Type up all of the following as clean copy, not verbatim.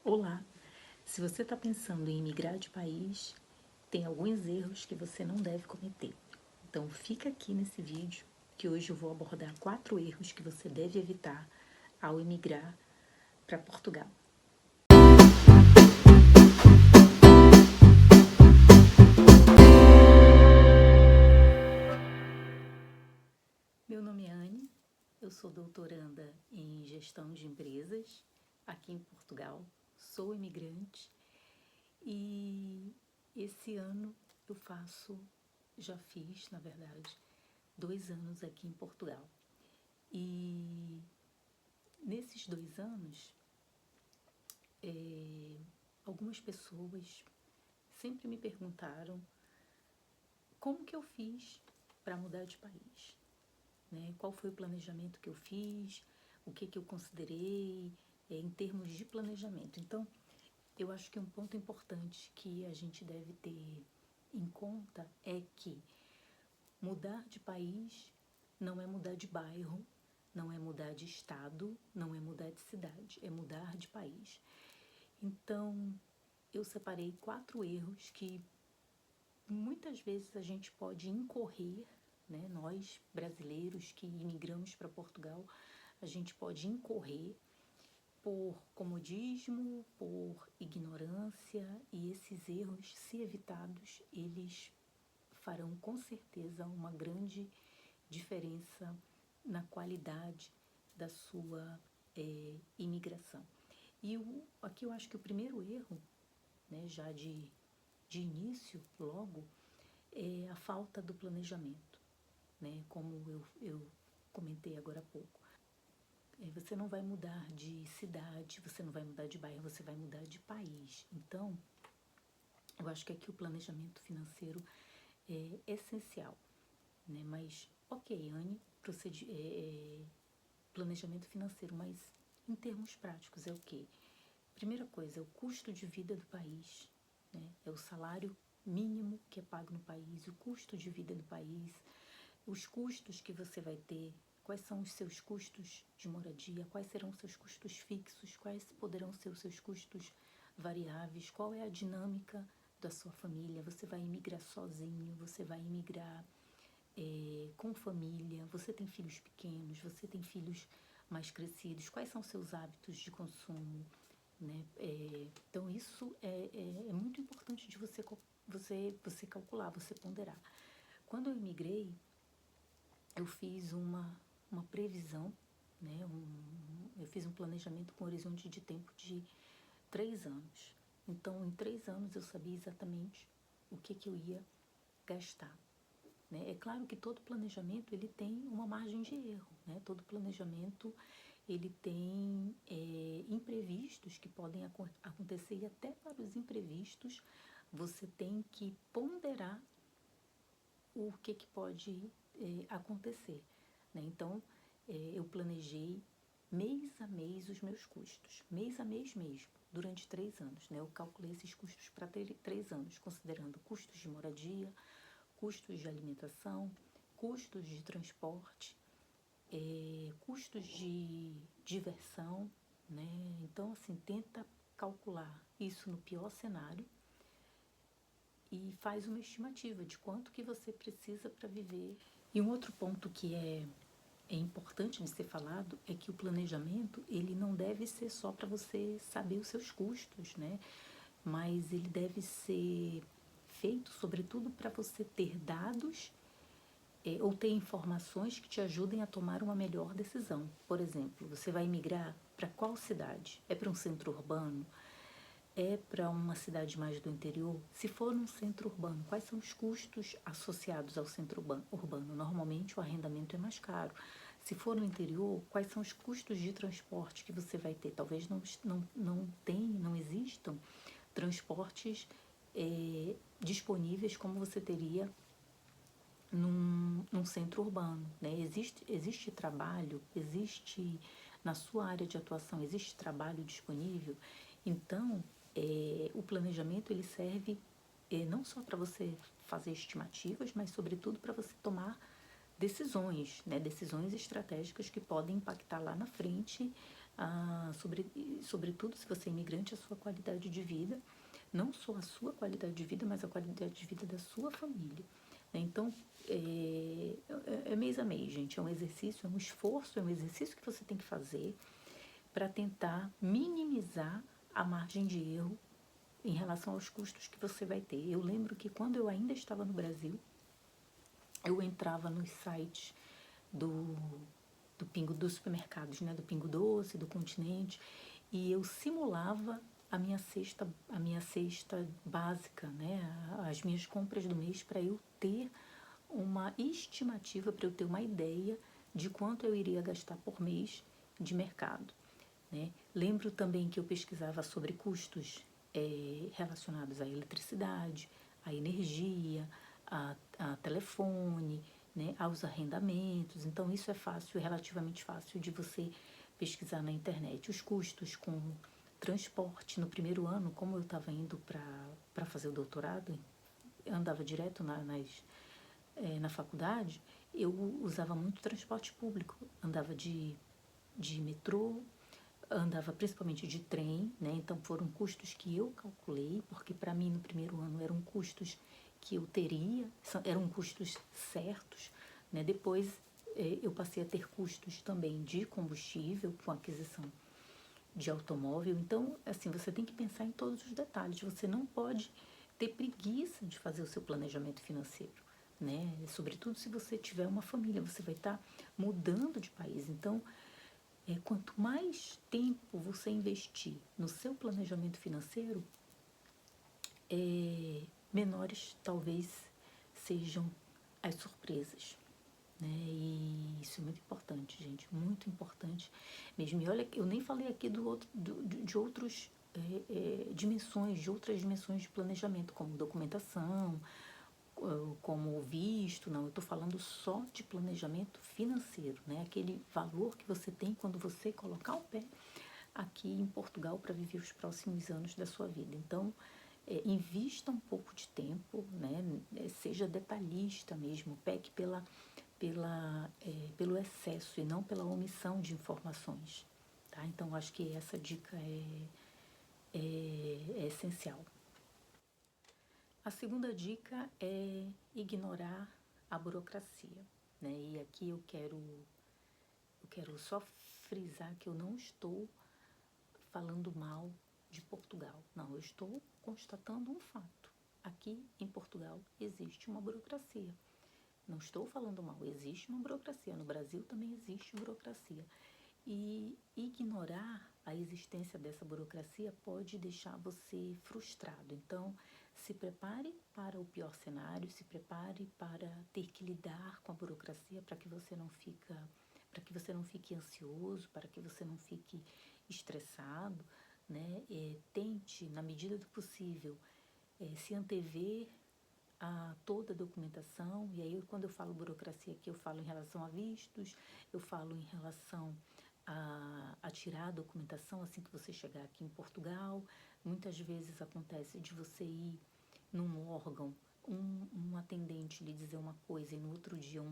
Olá! Se você está pensando em migrar de país, tem alguns erros que você não deve cometer. Então fica aqui nesse vídeo que hoje eu vou abordar 4 erros que você deve evitar ao emigrar para Portugal. Meu nome é Anne, eu sou doutoranda em gestão de empresas aqui em Portugal, sou imigrante e esse ano eu já fiz, na verdade, 2 anos aqui em Portugal. E nesses 2 anos, algumas pessoas sempre me perguntaram como que eu fiz para mudar de país, né? Qual foi o planejamento que eu fiz, o que eu considerei em termos de planejamento. Então, eu acho que um ponto importante que a gente deve ter em conta é que mudar de país não é mudar de bairro, não é mudar de estado, não é mudar de cidade, é mudar de país. Então, eu separei 4 erros que muitas vezes a gente pode incorrer, né? Nós, brasileiros que imigramos para Portugal, a gente pode incorrer por comodismo, por ignorância, e esses erros, se evitados, eles farão com certeza uma grande diferença na qualidade da sua imigração. E aqui eu acho que o primeiro erro, né, já de início, logo, é a falta do planejamento, né? Como eu comentei agora há pouco. Você não vai mudar de cidade, você não vai mudar de bairro, você vai mudar de país. Então, eu acho que aqui o planejamento financeiro é essencial, né? Mas, ok, Anne, planejamento financeiro, mas em termos práticos é o quê? Primeira coisa, é o custo de vida do país, né? É o salário mínimo que é pago no país, o custo de vida do país, os custos que você vai ter, quais são os seus custos de moradia, quais serão os seus custos fixos, quais poderão ser os seus custos variáveis, qual é a dinâmica da sua família, você vai imigrar sozinho, você vai imigrar com família, você tem filhos pequenos, você tem filhos mais crescidos, quais são seus hábitos de consumo, né? Então isso é muito importante de você calcular, você ponderar. Quando eu imigrei, eu fiz uma previsão, né? Eu fiz um planejamento com horizonte de tempo de 3 anos. Então, em 3 anos eu sabia exatamente o que eu ia gastar, né? É claro que todo planejamento ele tem uma margem de erro, né? Todo planejamento ele tem imprevistos que podem acontecer, e até para os imprevistos você tem que ponderar o que pode acontecer, né? Então, eu planejei mês a mês os meus custos, mês a mês mesmo, durante 3 anos, né? Eu calculei esses custos para 3 anos, considerando custos de moradia, custos de alimentação, custos de transporte, custos de diversão, né? Então, assim, tenta calcular isso no pior cenário e faz uma estimativa de quanto que você precisa para viver. E um outro ponto que é importante de ser falado é que o planejamento ele não deve ser só para você saber os seus custos, né? Mas ele deve ser feito, sobretudo, para você ter dados ou ter informações que te ajudem a tomar uma melhor decisão. Por exemplo, você vai migrar para qual cidade? É para um centro urbano? É para uma cidade mais do interior? Se for num centro urbano, quais são os custos associados ao centro urbano? Normalmente o arrendamento é mais caro. Se for no interior, quais são os custos de transporte que você vai ter? Talvez não existam transportes disponíveis como você teria num centro urbano, né? Existe trabalho, existe na sua área de atuação, existe trabalho disponível. Então, o planejamento ele serve não só para você fazer estimativas, mas sobretudo para você tomar decisões, né? Decisões estratégicas que podem impactar lá na frente sobretudo se você é imigrante, a sua qualidade de vida, não só a sua qualidade de vida, mas a qualidade de vida da sua família. Então, é mês a mês, gente, é um exercício, é um esforço, é um exercício que você tem que fazer para tentar minimizar a margem de erro em relação aos custos que você vai ter. Eu lembro que quando eu ainda estava no Brasil, eu entrava nos sites do Pingo, dos supermercados, né, do Pingo Doce, do Continente, e eu simulava a minha cesta básica, né, as minhas compras do mês, para eu ter uma estimativa, para eu ter uma ideia de quanto eu iria gastar por mês de mercado, né. Lembro também que eu pesquisava sobre custos relacionados à eletricidade, à energia, a telefone, né, aos arrendamentos. Então, isso é fácil, relativamente fácil de você pesquisar na internet. Os custos com transporte no primeiro ano, como eu estava indo para fazer o doutorado, eu andava direto na faculdade, eu usava muito transporte público. Andava de metrô, andava principalmente de trem, né? Então foram custos que eu calculei, porque para mim no primeiro ano eram custos que eu teria, eram custos certos, né? Depois eu passei a ter custos também de combustível com aquisição de automóvel. Então, assim, você tem que pensar em todos os detalhes. Você não pode ter preguiça de fazer o seu planejamento financeiro, né? Sobretudo se você tiver uma família, você vai estar mudando de país. Então, quanto mais tempo você investir no seu planejamento financeiro, menores talvez sejam as surpresas, né? E isso é muito importante, gente, muito importante mesmo. E olha, eu nem falei aqui de outros dimensões, de outras dimensões de planejamento, como documentação, como visto, não, eu estou falando só de planejamento financeiro, né? Aquele valor que você tem quando você colocar o pé aqui em Portugal para viver os próximos anos da sua vida. Então, invista um pouco de tempo, né? Seja detalhista mesmo, peque pelo excesso e não pela omissão de informações, tá? Então, acho que essa dica é essencial. A segunda dica é ignorar a burocracia, né? E aqui eu quero só frisar que eu não estou falando mal de Portugal. Não, eu estou constatando um fato. Aqui em Portugal existe uma burocracia. Não estou falando mal, existe uma burocracia. No Brasil também existe burocracia. E ignorar a existência dessa burocracia pode deixar você frustrado. Então, se prepare para o pior cenário, se prepare para ter que lidar com a burocracia para que você não fique ansioso, para que você não fique estressado, né? Tente, na medida do possível, se antever a toda a documentação. E aí, quando eu falo burocracia aqui, eu falo em relação a vistos, eu falo em relação a tirar a documentação assim que você chegar aqui em Portugal. Muitas vezes acontece de você ir num órgão, um atendente lhe dizer uma coisa e no outro dia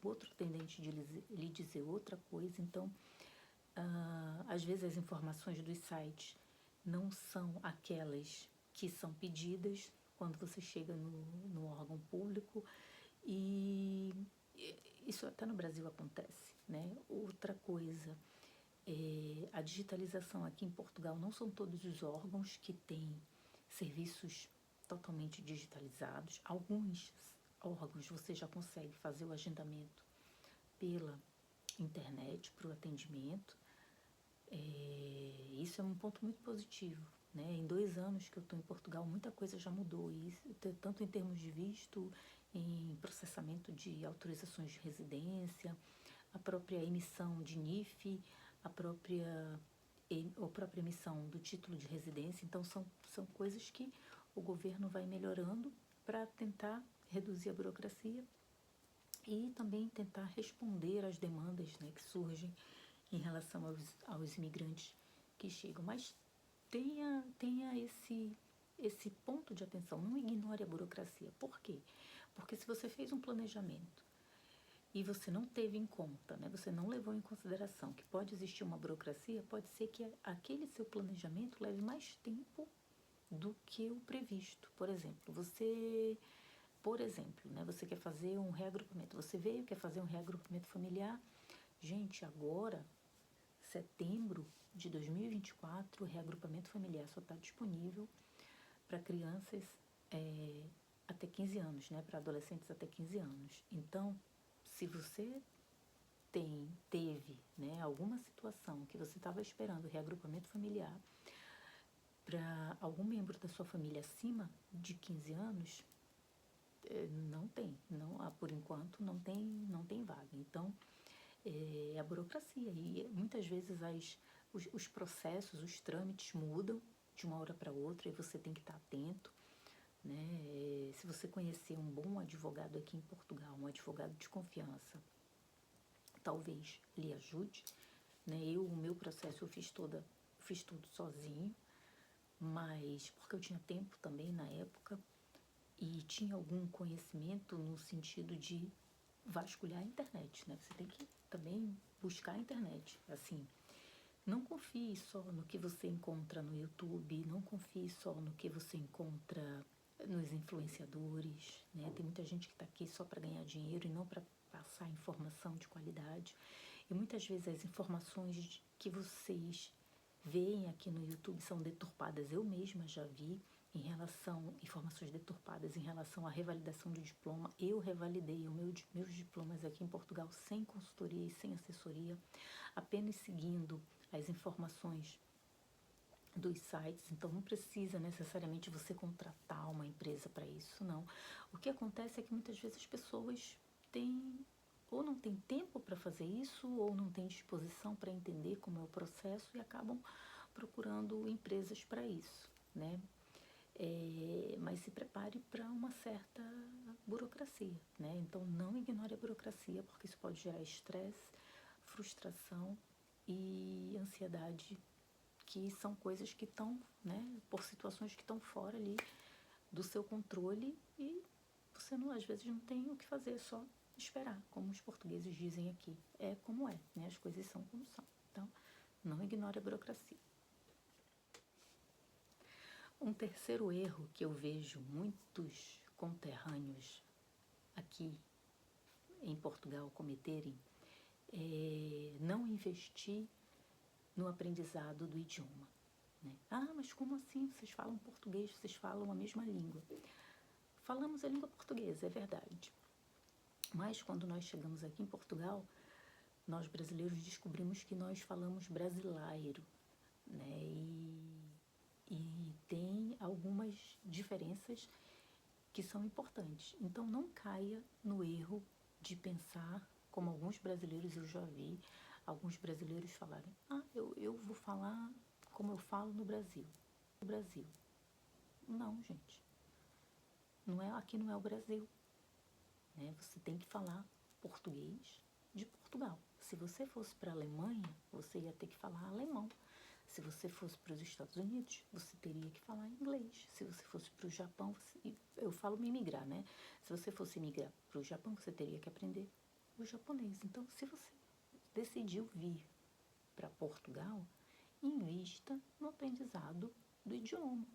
outro atendente lhe dizer outra coisa. Então, às vezes as informações dos sites não são aquelas que são pedidas quando você chega no órgão público, e isso até no Brasil acontece, né? Outra coisa, a digitalização aqui em Portugal, não são todos os órgãos que têm serviços totalmente digitalizados. Alguns órgãos você já consegue fazer o agendamento pela internet para o atendimento. Isso é um ponto muito positivo, né? Em 2 anos que eu estou em Portugal, muita coisa já mudou, tanto em termos de visto, em processamento de autorizações de residência, a própria emissão de NIF, a própria emissão do título de residência. Então, são coisas que o governo vai melhorando para tentar reduzir a burocracia e também tentar responder às demandas, né, que surgem em relação aos imigrantes que chegam. Mas tenha esse ponto de atenção, não ignore a burocracia. Por quê? Porque se você fez um planejamento e você não teve em conta, né? Você não levou em consideração que pode existir uma burocracia, pode ser que aquele seu planejamento leve mais tempo do que o previsto. Por exemplo, né, você quer fazer um reagrupamento. Você quer fazer um reagrupamento familiar. Gente, agora, setembro de 2024, o reagrupamento familiar só está disponível para crianças até 15 anos, né? Para adolescentes até 15 anos. Então, se você teve, né, alguma situação que você estava esperando reagrupamento familiar para algum membro da sua família acima de 15 anos, não tem, por enquanto não tem vaga. Então, é a burocracia e muitas vezes os processos, os trâmites mudam de uma hora para outra e você tem que estar atento, né? Se você conhecer um bom advogado aqui em Portugal, um advogado de confiança, talvez lhe ajude, né? O meu processo eu fiz tudo sozinho, mas porque eu tinha tempo também na época e tinha algum conhecimento no sentido de vasculhar a internet, né? Você tem que também buscar a internet, assim. Não confie só no que você encontra no YouTube, não confie só no que você encontra nos influenciadores, né? Tem muita gente que está aqui só para ganhar dinheiro e não para passar informação de qualidade. E muitas vezes as informações que vocês veem aqui no YouTube são deturpadas. Eu mesma já vi informações deturpadas em relação à revalidação de diploma. Eu revalidei meus diplomas aqui em Portugal sem consultoria e sem assessoria, apenas seguindo as informações dos sites. Então não precisa necessariamente você contratar uma empresa para isso, não. O que acontece é que muitas vezes as pessoas não têm tempo para fazer isso, ou não têm disposição para entender como é o processo e acabam procurando empresas para isso, né? Mas se prepare para uma certa burocracia, né? Então não ignore a burocracia, porque isso pode gerar estresse, frustração e ansiedade, que são coisas que estão, né, por situações que estão fora ali do seu controle e você às vezes não tem o que fazer, é só esperar, como os portugueses dizem aqui. É como é, né? As coisas são como são. Então, não ignore a burocracia. Um terceiro erro que eu vejo muitos conterrâneos aqui em Portugal cometerem é não investir no aprendizado do idioma, né? Ah, mas como assim? Vocês falam português, vocês falam a mesma língua. Falamos a língua portuguesa, é verdade. Mas quando nós chegamos aqui em Portugal, nós brasileiros descobrimos que nós falamos brasileiro, né? E tem algumas diferenças que são importantes. Então não caia no erro de pensar, como alguns brasileiros eu já vi, alguns brasileiros falarem, eu vou falar como eu falo no Brasil. No Brasil. Não, gente. Aqui não é o Brasil, né? Você tem que falar português de Portugal. Se você fosse para a Alemanha, você ia ter que falar alemão. Se você fosse para os Estados Unidos, você teria que falar inglês. Se você fosse para o Japão, eu falo migrar, né? Se você fosse migrar para o Japão, você teria que aprender o japonês. Então, se você decidiu vir para Portugal, invista no aprendizado do idioma,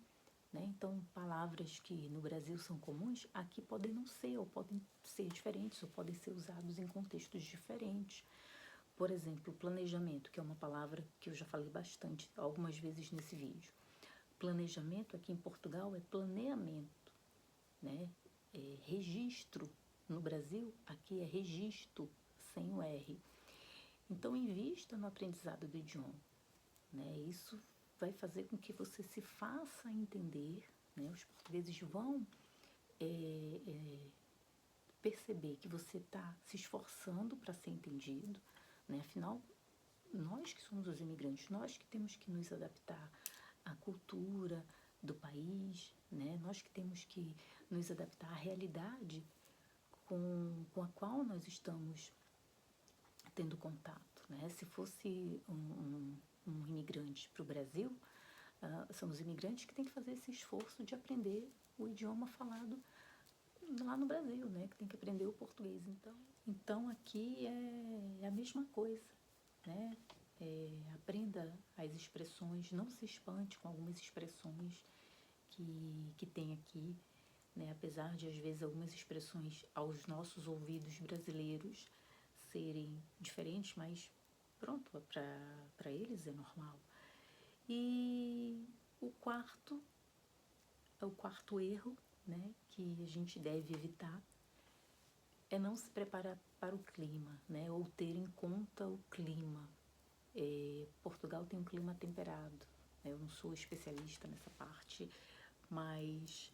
né? Então, palavras que no Brasil são comuns, aqui podem não ser, ou podem ser diferentes, ou podem ser usados em contextos diferentes. Por exemplo, planejamento, que é uma palavra que eu já falei bastante algumas vezes nesse vídeo. Planejamento aqui em Portugal é planeamento, né? Registro no Brasil, aqui é registro, sem o R. Então, invista no aprendizado do idioma, né? Isso vai fazer com que você se faça entender, né? Os portugueses vão perceber que você está se esforçando para ser entendido, né? Afinal, nós que somos os imigrantes, nós que temos que nos adaptar à cultura do país, né? Nós que temos que nos adaptar à realidade com a qual nós estamos tendo contato, né? Se fosse um imigrante para o Brasil, são os imigrantes que têm que fazer esse esforço de aprender o idioma falado lá no Brasil, né? Que tem que aprender o português. Então aqui é a mesma coisa, né? Aprenda as expressões, não se espante com algumas expressões que tem aqui, né? Apesar de às vezes algumas expressões aos nossos ouvidos brasileiros serem diferentes, mas pronto, para eles é normal. E o quarto erro, né, que a gente deve evitar é não se preparar para o clima, né, ou ter em conta o clima. Portugal tem um clima temperado, né, eu não sou especialista nessa parte, mas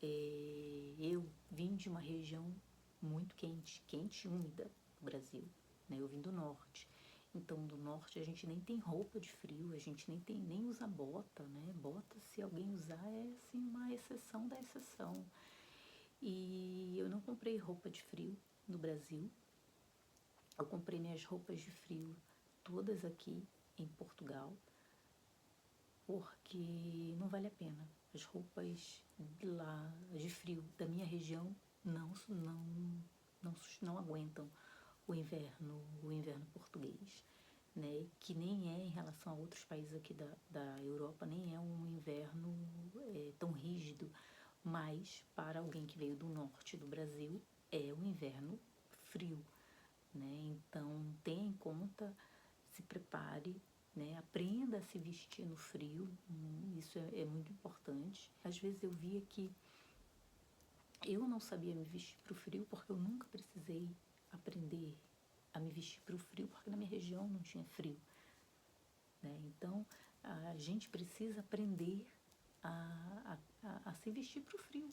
eu vim de uma região muito quente e úmida do Brasil, né, eu vim do norte. Então, do norte a gente nem tem roupa de frio, a gente nem usa bota, né? Bota, se alguém usar, é assim uma exceção da exceção. E eu não comprei roupa de frio no Brasil. Eu comprei minhas roupas de frio todas aqui em Portugal, porque não vale a pena. As roupas lá de frio da minha região não aguentam o inverno português, né? Que nem é em relação a outros países aqui da Europa, nem é um inverno tão rígido, mas para alguém que veio do norte do Brasil é um inverno frio, né? Então tenha em conta, se prepare, né? Aprenda a se vestir no frio, isso é muito importante. Às vezes eu via que eu não sabia me vestir para o frio porque eu nunca precisei aprender a me vestir para o frio, porque na minha região não tinha frio, né? Então a gente precisa aprender a se vestir para o frio,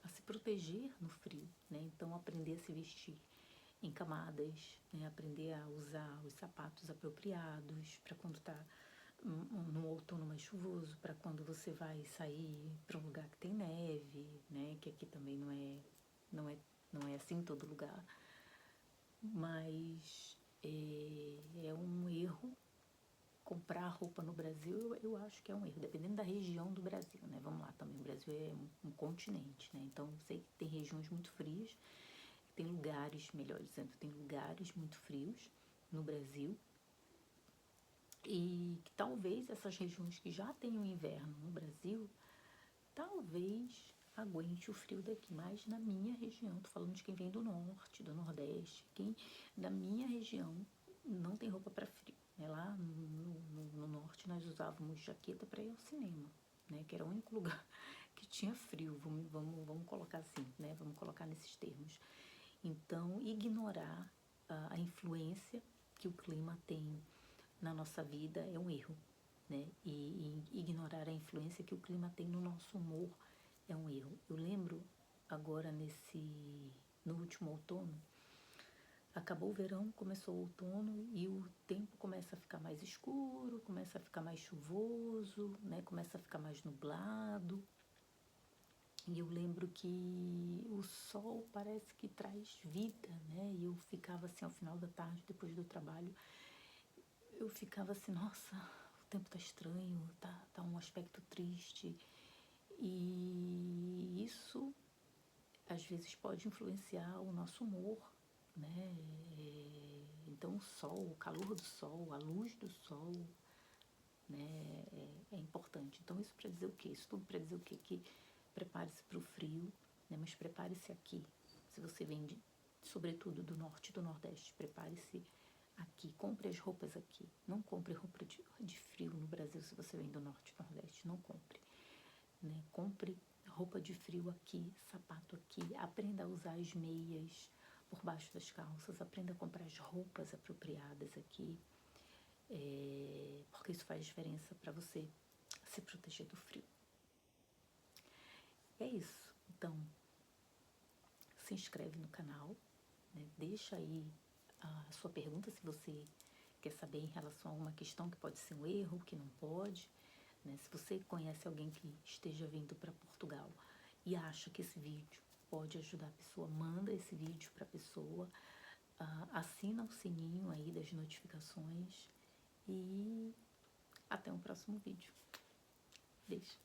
a se proteger no frio, né? Então aprender a se vestir em camadas, né? Aprender a usar os sapatos apropriados para quando está no outono mais chuvoso, para quando você vai sair para um lugar que tem neve, né? Que aqui também não é assim em todo lugar. Mas é um erro comprar roupa no Brasil, eu acho que é um erro, dependendo da região do Brasil, né? Vamos lá, também o Brasil é um continente, né? Então eu sei que tem regiões muito frias, tem lugares, melhor dizendo, tem lugares muito frios no Brasil, e que talvez essas regiões que já têm o inverno no Brasil, talvez aguente o frio daqui, mas na minha região, tô falando de quem vem do norte, do nordeste, quem da minha região não tem roupa para frio, né? Lá no norte nós usávamos jaqueta para ir ao cinema, né? Que era o único lugar que tinha frio, vamos colocar assim, né? Vamos colocar nesses termos. Então, ignorar a influência que o clima tem na nossa vida é um erro, né? E ignorar a influência que o clima tem no nosso humor é um erro. Eu lembro agora no último outono, acabou o verão, começou o outono e o tempo começa a ficar mais escuro, começa a ficar mais chuvoso, né? Começa a ficar mais nublado. E eu lembro que o sol parece que traz vida, né? E eu ficava assim, ao final da tarde, depois do trabalho, eu ficava assim, nossa, o tempo tá estranho, tá um aspecto triste. E isso, às vezes, pode influenciar o nosso humor, né? Então, o sol, o calor do sol, a luz do sol, né? É importante. Então, isso para dizer o quê? Isso tudo para dizer o quê? Que prepare-se para o frio, né? Mas prepare-se aqui. Se você vem, sobretudo, do norte e do nordeste, prepare-se aqui. Compre as roupas aqui. Não compre roupa de frio no Brasil se você vem do norte e nordeste. Não compre, né? Compre roupa de frio aqui, sapato aqui. Aprenda a usar as meias por baixo das calças. Aprenda a comprar as roupas apropriadas aqui. Porque isso faz diferença para você se proteger do frio. É isso. Então, se inscreve no canal, né? Deixa aí a sua pergunta se você quer saber em relação a uma questão que pode ser um erro, que não pode, né? Se você conhece alguém que esteja vindo para Portugal e acha que esse vídeo pode ajudar a pessoa, manda esse vídeo para a pessoa, assina o sininho aí das notificações e até um próximo vídeo. Beijo!